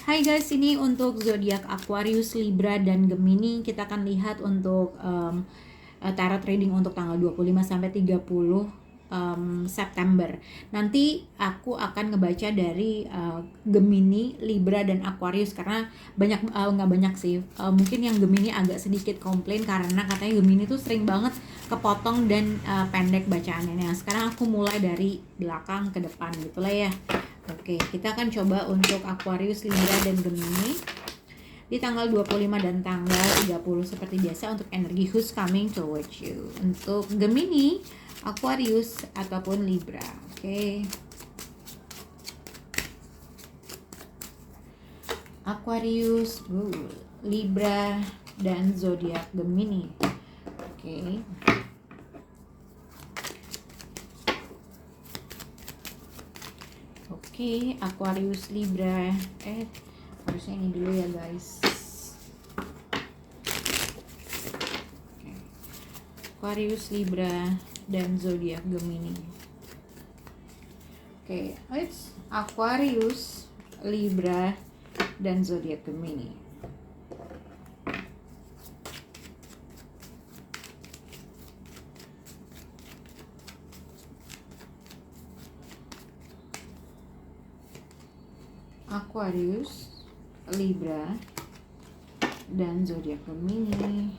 Hai guys, ini untuk zodiak Aquarius, Libra, dan Gemini. Kita akan lihat untuk tarot reading untuk tanggal 25 sampai 30 September. Nanti aku akan ngebaca dari Gemini, Libra, dan Aquarius karena nggak banyak sih. Mungkin yang Gemini agak sedikit komplain karena katanya Gemini tuh sering banget kepotong dan pendek bacaannya. Nah, sekarang aku mulai dari belakang ke depan gitu lah ya. Oke, kita akan coba untuk Aquarius, Libra, dan Gemini di tanggal 25 dan tanggal 30 seperti biasa untuk energi who's coming towards you. Untuk Gemini, Aquarius, ataupun Libra. Oke. Aquarius, Libra, dan zodiak Gemini. Oke. Oke, Aquarius, Libra. Harusnya ini dulu ya guys. Oke. Aquarius, Libra, dan zodiak Gemini. Oke, it's Aquarius, Libra, dan zodiak Gemini. Aquarius, Libra, dan zodiak Gemini.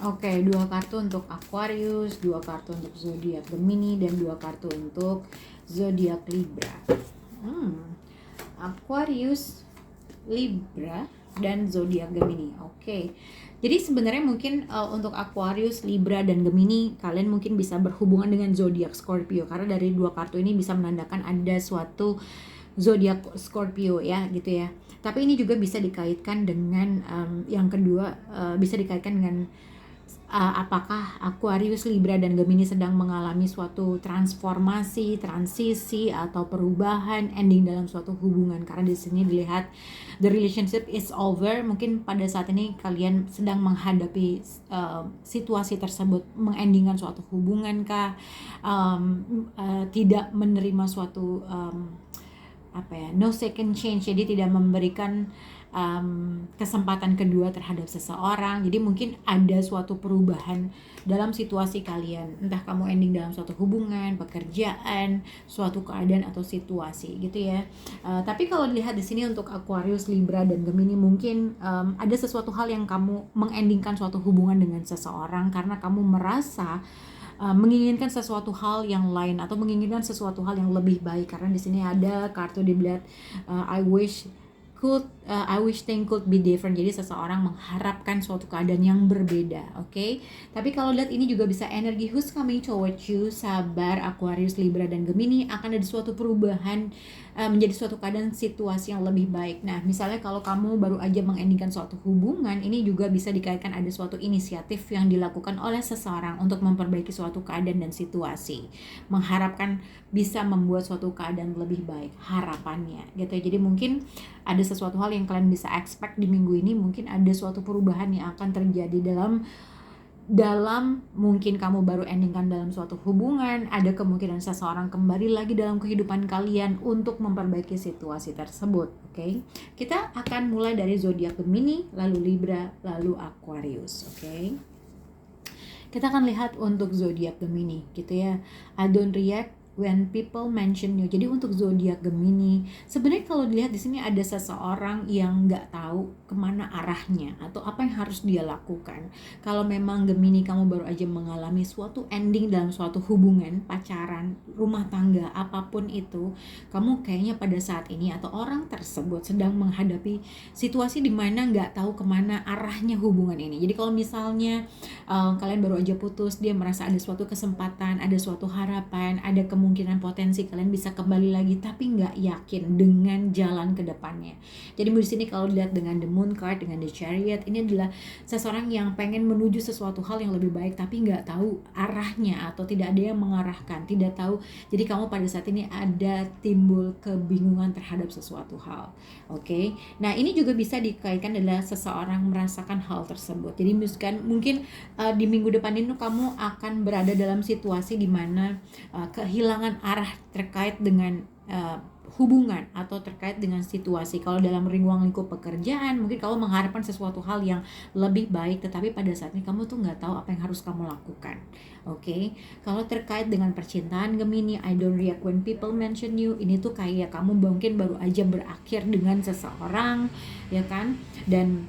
Oke, 2 kartu untuk Aquarius, 2 kartu untuk zodiak Gemini, dan 2 kartu untuk zodiak Libra. Aquarius, Libra, dan zodiak Gemini. Oke. Jadi sebenarnya mungkin untuk Aquarius, Libra, dan Gemini kalian mungkin bisa berhubungan dengan zodiak Scorpio karena dari 2 kartu ini bisa menandakan ada suatu zodiak Scorpio ya gitu ya. Tapi ini juga bisa dikaitkan dengan yang kedua bisa dikaitkan dengan apakah Aquarius, Libra, dan Gemini sedang mengalami suatu transformasi, transisi, atau perubahan, ending dalam suatu hubungan. Karena di sini dilihat the relationship is over. Mungkin pada saat ini kalian sedang menghadapi situasi tersebut, mengendingkan suatu hubungan kah, tidak menerima suatu no second chance, jadi tidak memberikan kesempatan kedua terhadap seseorang. Jadi mungkin ada suatu perubahan dalam situasi kalian, entah kamu ending dalam suatu hubungan, pekerjaan, suatu keadaan atau situasi gitu ya. Tapi kalau dilihat di sini untuk Aquarius, Libra, dan Gemini mungkin ada sesuatu hal yang kamu mengendingkan suatu hubungan dengan seseorang karena kamu merasa menginginkan sesuatu hal yang lain atau menginginkan sesuatu hal yang lebih baik. Karena di sini ada kartu dilihat I wish things could be different. Jadi seseorang mengharapkan suatu keadaan yang berbeda, oke? Tapi kalau lihat ini juga bisa energi who's coming towards you. Sabar Aquarius, Libra, dan Gemini, akan ada suatu perubahan menjadi suatu keadaan situasi yang lebih baik. Nah, misalnya kalau kamu baru aja mengendingkan suatu hubungan, ini juga bisa dikaitkan ada suatu inisiatif yang dilakukan oleh seseorang untuk memperbaiki suatu keadaan dan situasi. Mengharapkan bisa membuat suatu keadaan lebih baik, harapannya gitu ya. Jadi mungkin ada sesuatu hal yang kalian bisa expect di minggu ini, mungkin ada suatu perubahan yang akan terjadi dalam mungkin kamu baru endingkan dalam suatu hubungan, ada kemungkinan seseorang kembali lagi dalam kehidupan kalian untuk memperbaiki situasi tersebut, oke? Kita akan mulai dari zodiak Gemini, lalu Libra, lalu Aquarius, oke? Kita akan lihat untuk zodiak Gemini gitu ya. I don't react when people mention you. Jadi untuk zodiak Gemini, sebenarnya kalau dilihat di sini ada seseorang yang nggak tahu kemana arahnya atau apa yang harus dia lakukan. Kalau memang Gemini kamu baru aja mengalami suatu ending dalam suatu hubungan, pacaran, rumah tangga, apapun itu, kamu kayaknya pada saat ini atau orang tersebut sedang menghadapi situasi di mana nggak tahu kemana arahnya hubungan ini. Jadi kalau misalnya kalian baru aja putus, dia merasa ada suatu kesempatan, ada suatu harapan, ada kemungkinan kemungkinan potensi kalian bisa kembali lagi, tapi nggak yakin dengan jalan ke depannya. Jadi di sini kalau dilihat dengan the moon card, dengan the chariot, ini adalah seseorang yang pengen menuju sesuatu hal yang lebih baik tapi nggak tahu arahnya atau tidak ada yang mengarahkan, tidak tahu. Jadi kamu pada saat ini ada timbul kebingungan terhadap sesuatu hal. Oke. Nah, ini juga bisa dikaitkan adalah seseorang merasakan hal tersebut. Jadi misalkan mungkin di minggu depan ini kamu akan berada dalam situasi di mana kehilangan arah terkait dengan hubungan atau terkait dengan situasi. Kalau dalam ruang lingkup pekerjaan, mungkin kamu mengharapkan sesuatu hal yang lebih baik, tetapi pada saat ini kamu tuh nggak tahu apa yang harus kamu lakukan. Oke. Kalau terkait dengan percintaan Gemini, I don't react when people mention you, ini tuh kayak kamu mungkin baru aja berakhir dengan seseorang, ya kan? Dan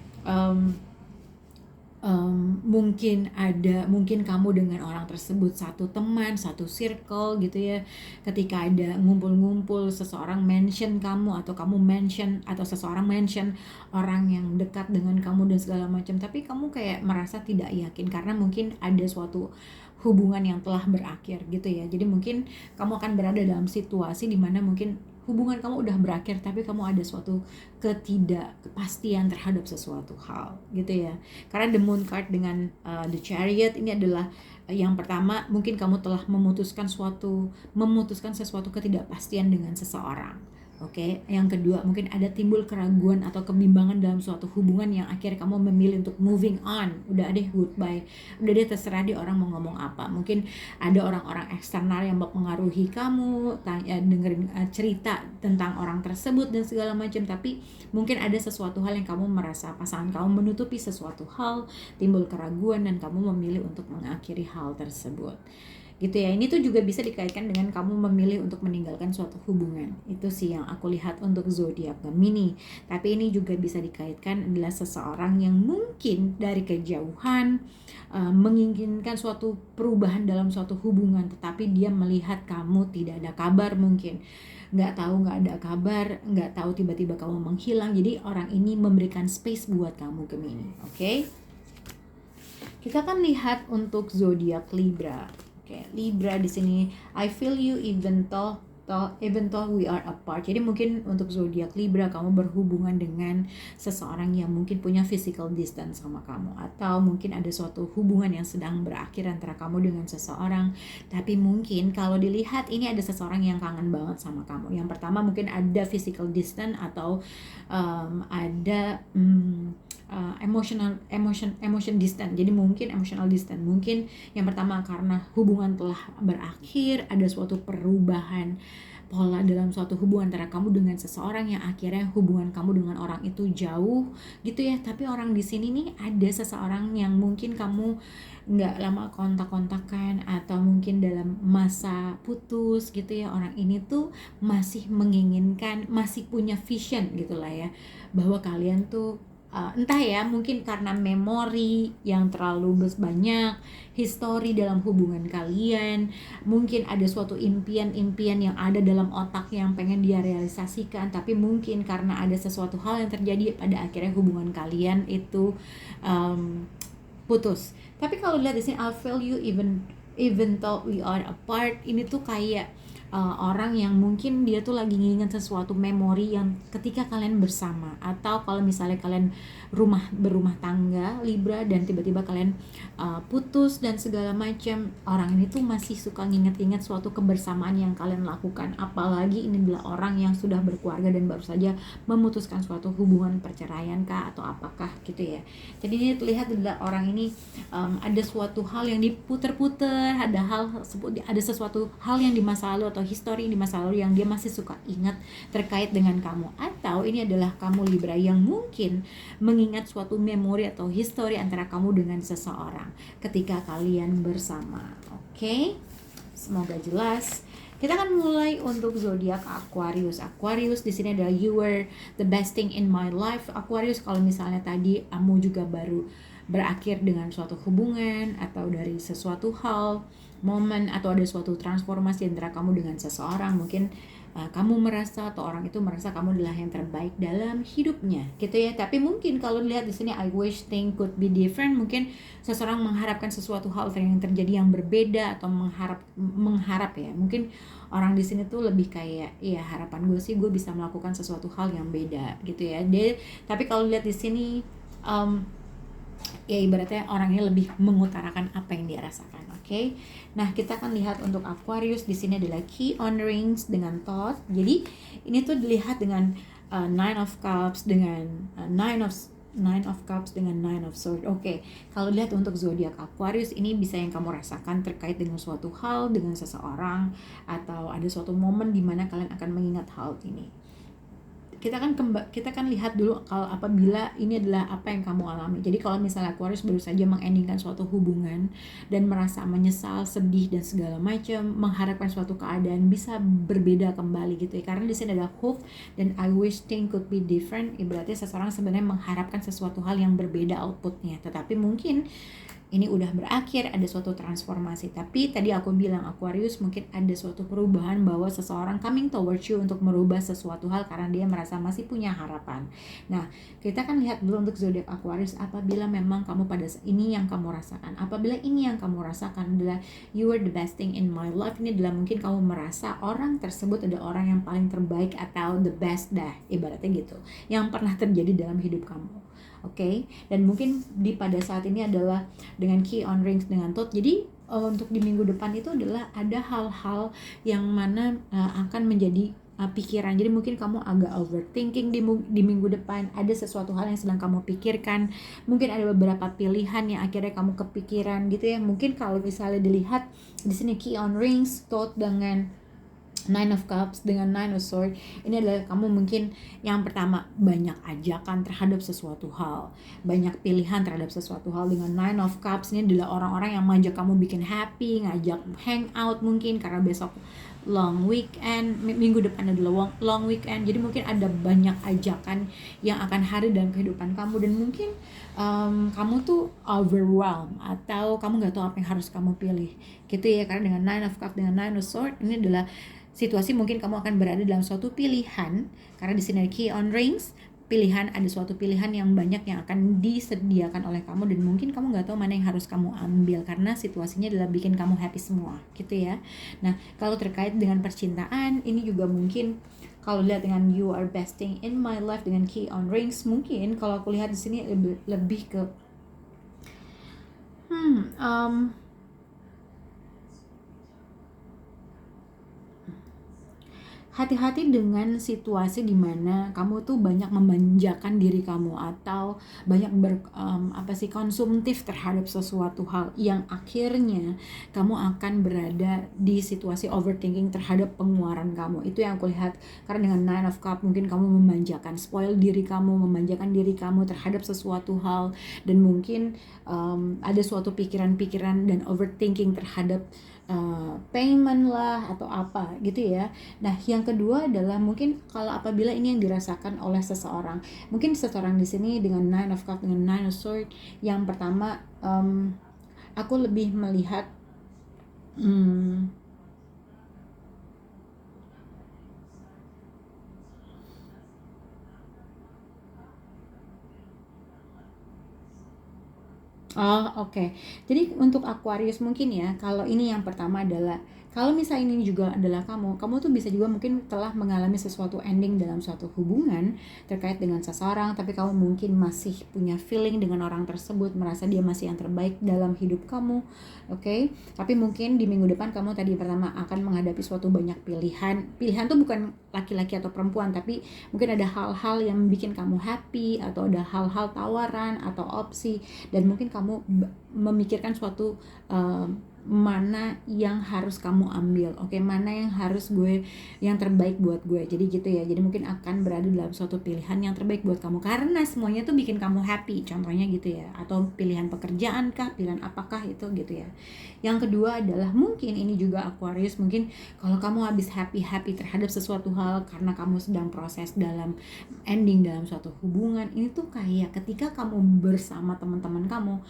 mungkin kamu dengan orang tersebut satu teman, satu circle gitu ya. Ketika ada ngumpul-ngumpul, seseorang mention kamu atau kamu mention atau seseorang mention orang yang dekat dengan kamu dan segala macam, tapi kamu kayak merasa tidak yakin karena mungkin ada suatu hubungan yang telah berakhir gitu ya. Jadi mungkin kamu akan berada dalam situasi di mana mungkin hubungan kamu udah berakhir tapi kamu ada suatu ketidakpastian terhadap sesuatu hal gitu ya. Karena the moon card dengan the chariot ini adalah yang pertama, mungkin kamu telah memutuskan sesuatu ketidakpastian dengan seseorang. Oke, yang kedua mungkin ada timbul keraguan atau kebimbangan dalam suatu hubungan yang akhirnya kamu memilih untuk moving on. Udah deh, goodbye. Udah deh, terserah dia orang mau ngomong apa. Mungkin ada orang-orang eksternal yang mempengaruhi kamu, dengerin cerita tentang orang tersebut dan segala macam. Tapi mungkin ada sesuatu hal yang kamu merasa pasangan kamu menutupi sesuatu hal, timbul keraguan dan kamu memilih untuk mengakhiri hal tersebut. Gitu ya. Ini tuh juga bisa dikaitkan dengan kamu memilih untuk meninggalkan suatu hubungan. Itu sih yang aku lihat untuk zodiak Gemini. Tapi ini juga bisa dikaitkan adalah seseorang yang mungkin dari kejauhan menginginkan suatu perubahan dalam suatu hubungan, tetapi dia melihat kamu tidak ada kabar, mungkin nggak ada kabar, nggak tahu, tiba-tiba kamu menghilang. Jadi orang ini memberikan space buat kamu, Gemini. Oke? Kita akan lihat untuk zodiak Libra. Oke, Libra di sini, I feel you even though we are apart. Jadi mungkin untuk zodiak Libra, kamu berhubungan dengan seseorang yang mungkin punya physical distance sama kamu, atau mungkin ada suatu hubungan yang sedang berakhir antara kamu dengan seseorang. Tapi mungkin kalau dilihat ini ada seseorang yang kangen banget sama kamu. Yang pertama mungkin ada physical distance atau ada emotion distant. Jadi mungkin emotional distant. Mungkin yang pertama karena hubungan telah berakhir, ada suatu perubahan pola dalam suatu hubungan antara kamu dengan seseorang yang akhirnya hubungan kamu dengan orang itu jauh gitu ya. Tapi orang di sini nih ada seseorang yang mungkin kamu nggak lama kontak-kontakan atau mungkin dalam masa putus gitu ya. Orang ini tuh masih menginginkan, masih punya vision gitulah ya, bahwa kalian tuh entah ya, mungkin karena memori yang terlalu banyak, histori dalam hubungan kalian, mungkin ada suatu impian-impian yang ada dalam otak yang pengen dia realisasikan, tapi mungkin karena ada sesuatu hal yang terjadi pada akhirnya hubungan kalian itu putus. Tapi kalau lihat di sini, I feel you even though we are apart, ini tuh kayak orang yang mungkin dia tuh lagi nginget sesuatu memori yang ketika kalian bersama, atau kalau misalnya kalian berumah tangga Libra dan tiba-tiba kalian putus dan segala macam, orang ini tuh masih suka nginget-inget suatu kebersamaan yang kalian lakukan. Apalagi ini adalah orang yang sudah berkeluarga dan baru saja memutuskan suatu hubungan perceraian kah atau apakah gitu ya. Jadi ini terlihat adalah orang ini ada suatu hal yang diputer-puter, ada sesuatu hal yang di masa lalu atau histori di masa lalu yang dia masih suka ingat terkait dengan kamu. Atau ini adalah kamu Libra yang mungkin mengingat suatu memori atau histori antara kamu dengan seseorang ketika kalian bersama. Oke? Semoga jelas. Kita akan mulai untuk zodiak Aquarius. Aquarius di sini adalah you were the best thing in my life. Aquarius, kalau misalnya tadi kamu juga baru berakhir dengan suatu hubungan atau dari sesuatu hal, momen atau ada suatu transformasi antara kamu dengan seseorang. Mungkin kamu merasa atau orang itu merasa kamu adalah yang terbaik dalam hidupnya gitu ya. Tapi mungkin kalau dilihat di sini I wish things could be different, mungkin seseorang mengharapkan sesuatu hal yang terjadi yang berbeda atau mengharap ya. Mungkin orang di sini tuh lebih kayak ya harapan gue sih gue bisa melakukan sesuatu hal yang beda gitu ya. Tapi kalau lihat di sini ya ibaratnya orangnya lebih mengutarakan apa yang dia rasakan. Oke. Nah, kita akan lihat untuk Aquarius di sini adalah Key on Rings dengan Thoth. Jadi, ini tuh dilihat dengan Nine of Cups dengan Nine of Cups dengan Nine of Swords. Oke. Kalau lihat untuk zodiak Aquarius, ini bisa yang kamu rasakan terkait dengan suatu hal, dengan seseorang, atau ada suatu momen di mana kalian akan mengingat hal ini. Kita kan lihat dulu kalau apabila ini adalah apa yang kamu alami. Jadi kalau misalnya Aquarius baru saja mengendingkan suatu hubungan dan merasa menyesal, sedih dan segala macam, mengharapkan suatu keadaan bisa berbeda kembali gitu ya. Karena di sini ada hope dan I wish things could be different. Ibaratnya seseorang sebenarnya mengharapkan sesuatu hal yang berbeda outputnya. Tetapi mungkin ini udah berakhir, ada suatu transformasi. Tapi tadi aku bilang Aquarius mungkin ada suatu perubahan bahwa seseorang coming towards you untuk merubah sesuatu hal karena dia merasa masih punya harapan. Nah, kita kan lihat dulu untuk zodiak Aquarius, apabila memang kamu pada ini yang kamu rasakan. Apabila ini yang kamu rasakan adalah you are the best thing in my life, ini adalah mungkin kamu merasa orang tersebut adalah orang yang paling terbaik atau the best dah, ibaratnya gitu, yang pernah terjadi dalam hidup kamu. Oke, dan mungkin pada saat ini adalah dengan Key on Rings dengan Thoth. Jadi untuk di minggu depan itu adalah ada hal-hal yang mana akan menjadi pikiran. Jadi mungkin kamu agak overthinking di minggu depan, ada sesuatu hal yang sedang kamu pikirkan. Mungkin ada beberapa pilihan yang akhirnya kamu kepikiran gitu ya. Mungkin kalau misalnya dilihat di sini Key on Rings, Thoth dengan Nine of Cups dengan Nine of Swords, ini adalah kamu mungkin yang pertama banyak ajakan terhadap sesuatu hal, banyak pilihan terhadap sesuatu hal. Dengan Nine of Cups ini adalah orang-orang yang ngajak kamu bikin happy, ngajak hangout mungkin karena besok long weekend, minggu depan adalah long weekend. Jadi mungkin ada banyak ajakan yang akan hadir dalam kehidupan kamu dan mungkin kamu tuh overwhelmed atau kamu nggak tahu apa yang harus kamu pilih gitu ya. Karena dengan Nine of Cups dengan Nine of Swords ini adalah situasi mungkin kamu akan berada dalam suatu pilihan, karena di sini Key on Rings, pilihan, ada suatu pilihan yang banyak yang akan disediakan oleh kamu dan mungkin kamu nggak tahu mana yang harus kamu ambil karena situasinya adalah bikin kamu happy semua gitu ya. Nah, kalau terkait dengan percintaan ini juga mungkin kalau lihat dengan you are best thing in my life dengan Key on Rings, mungkin kalau aku lihat di sini lebih ke hati-hati dengan situasi di mana kamu tuh banyak memanjakan diri kamu atau banyak konsumtif terhadap sesuatu hal yang akhirnya kamu akan berada di situasi overthinking terhadap pengeluaran kamu. Itu yang aku lihat, karena dengan Nine of Cups mungkin kamu memanjakan, spoil diri kamu, memanjakan diri kamu terhadap sesuatu hal dan mungkin ada suatu pikiran-pikiran dan overthinking terhadap payment lah atau apa gitu ya. Nah, yang kedua adalah mungkin kalau apabila ini yang dirasakan oleh seseorang, mungkin seseorang di sini dengan Nine of Cups dengan Nine of Swords, yang pertama aku lebih melihat oke. Jadi untuk Aquarius mungkin ya, kalau ini yang pertama adalah kalau misalnya ini juga adalah kamu tuh bisa juga mungkin telah mengalami sesuatu ending dalam suatu hubungan terkait dengan seseorang, tapi kamu mungkin masih punya feeling dengan orang tersebut, merasa dia masih yang terbaik dalam hidup kamu, oke? Tapi mungkin di minggu depan kamu tadi pertama akan menghadapi suatu banyak pilihan. Pilihan tuh bukan laki-laki atau perempuan, tapi mungkin ada hal-hal yang bikin kamu happy atau ada hal-hal tawaran atau opsi dan mungkin kamu memikirkan suatu mana yang harus kamu ambil, oke, mana yang harus yang terbaik buat gue, jadi gitu ya. Jadi mungkin akan berada dalam suatu pilihan yang terbaik buat kamu karena semuanya tuh bikin kamu happy, contohnya gitu ya, atau pilihan pekerjaan kah, pilihan apakah itu gitu ya. Yang kedua adalah mungkin ini juga Aquarius, mungkin kalau kamu habis happy terhadap sesuatu hal karena kamu sedang proses dalam ending dalam suatu hubungan, ini tuh kayak ketika kamu bersama teman-teman kamu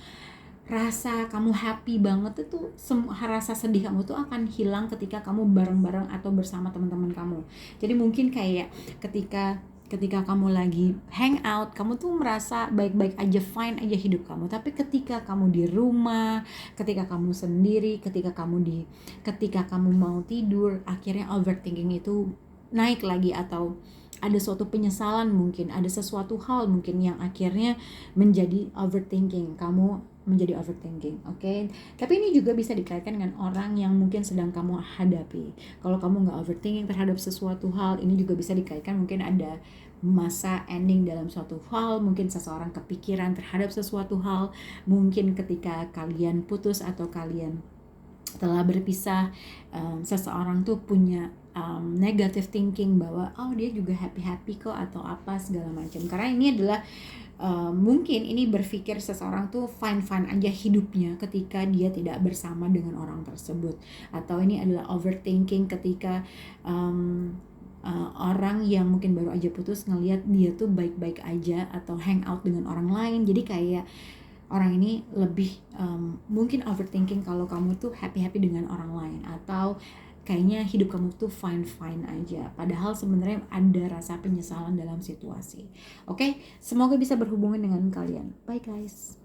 rasa kamu happy banget itu, rasa sedih kamu tuh akan hilang ketika kamu bareng-bareng atau bersama teman-teman kamu. Jadi mungkin kayak ketika kamu lagi hangout, kamu tuh merasa baik-baik aja, fine aja hidup kamu. Tapi ketika kamu di rumah, ketika kamu sendiri, ketika kamu mau tidur, akhirnya overthinking itu naik lagi, atau ada suatu penyesalan, mungkin ada sesuatu hal mungkin yang akhirnya menjadi overthinking. Kamu menjadi overthinking, oke? Tapi ini juga bisa dikaitkan dengan orang yang mungkin sedang kamu hadapi. Kalau kamu nggak overthinking terhadap sesuatu hal, ini juga bisa dikaitkan mungkin ada masa ending dalam suatu hal, mungkin seseorang kepikiran terhadap sesuatu hal, mungkin ketika kalian putus atau kalian telah berpisah, seseorang tuh punya negative thinking bahwa dia juga happy kok atau apa segala macam. Karena ini adalah mungkin ini berpikir seseorang tuh fine aja hidupnya ketika dia tidak bersama dengan orang tersebut, atau ini adalah overthinking ketika orang yang mungkin baru aja putus ngelihat dia tuh baik-baik aja atau hangout dengan orang lain. Jadi kayak orang ini lebih mungkin overthinking kalau kamu tuh happy dengan orang lain, atau kayaknya hidup kamu tuh fine aja, padahal sebenarnya ada rasa penyesalan dalam situasi. Oke, semoga bisa berhubungan dengan kalian. Bye guys.